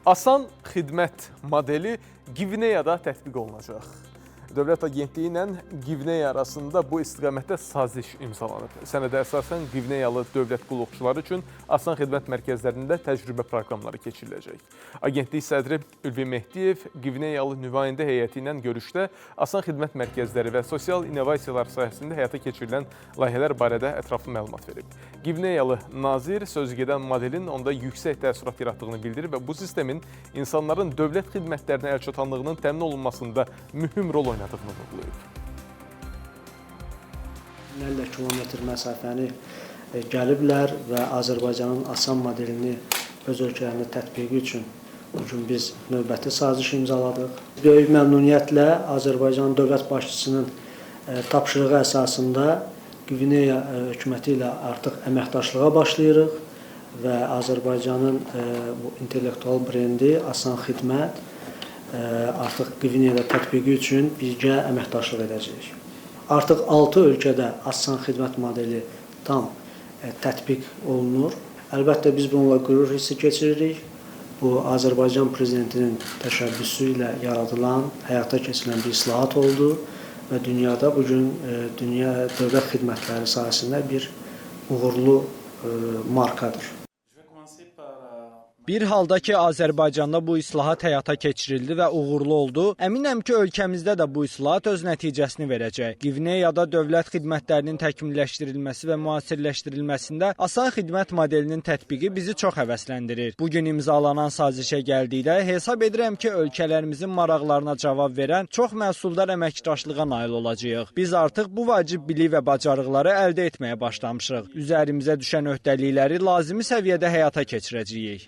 Asan xidmət modeli Qvineyada tətbiq olunacaq. Dövlət Agentliyi ilə Qvineya arasında bu istiqamətdə saziş imzalanıb. Sənədə əsasən Qvineyalı dövlət qulluqçuları üçün asan xidmət mərkəzlərində təcrübə proqramları keçiriləcək. Agentlik sədri Ülvi Mehdiyev Qvineyalı nümayəndə heyəti ilə görüşdə asan xidmət mərkəzləri və sosial innovasiyalar sayəsində həyata keçirilən layihələr barədə ətraflı məlumat verib. Qvineyalı nazir sözügedən modelin onda yüksək təəssürat yaratdığını bildirib və bu sistemin insanların dövlət xidmətlərinə əlçatanlığının təmin olunmasında mühüm rol oynadığını vurğulayıb. Minlərlə kilometr məsafəni gəliblər və Azərbaycanın asan modelini öz ölkələrində tətbiqi üçün bugün biz növbəti saziş imzaladıq. Böyük məmnuniyyətlə Azərbaycan dövlət başçısının tapşırığı əsasında Qvineya hökuməti ilə artıq əməkdaşlığa başlayırıq və Azərbaycanın bu intellektual brendi Asan Xidmət artıq Qvineyada tətbiqi üçün birgə əməkdaşlıq edəcəyik. Artıq 6 ölkədə Asan Xidmət modeli tam tətbiq olunur. Əlbəttə biz bununla qürur hissi keçiririk. Bu Azərbaycan prezidentinin təşəbbüsü ilə yaradılan, həyata keçirilən bir islahat oldu və dünyada bugün dünya dövlət xidmətləri sahəsində bir uğurlu markadır. Bir halda ki, Azərbaycanda bu islahat həyata keçirildi və uğurlu oldu, əminəm ki, ölkəmizdə də bu islahat öz nəticəsini verəcək. Qvineyada dövlət xidmətlərinin təkmilləşdirilməsi və müasirləşdirilməsində asan xidmət modelinin tətbiqi bizi çox həvəsləndirir. Bugün imzalanan sazişə gəldikdə hesab edirəm ki, ölkələrimizin maraqlarına cavab verən çox məhsuldar əməkdaşlığa nail olacağıq. Biz artıq bu vacib bilik və bacarıqları əldə etməyə başlamışıq. Üzərimizə düşən öhdəlikləri lazımi səviyyədə həyata keçirəcəyik.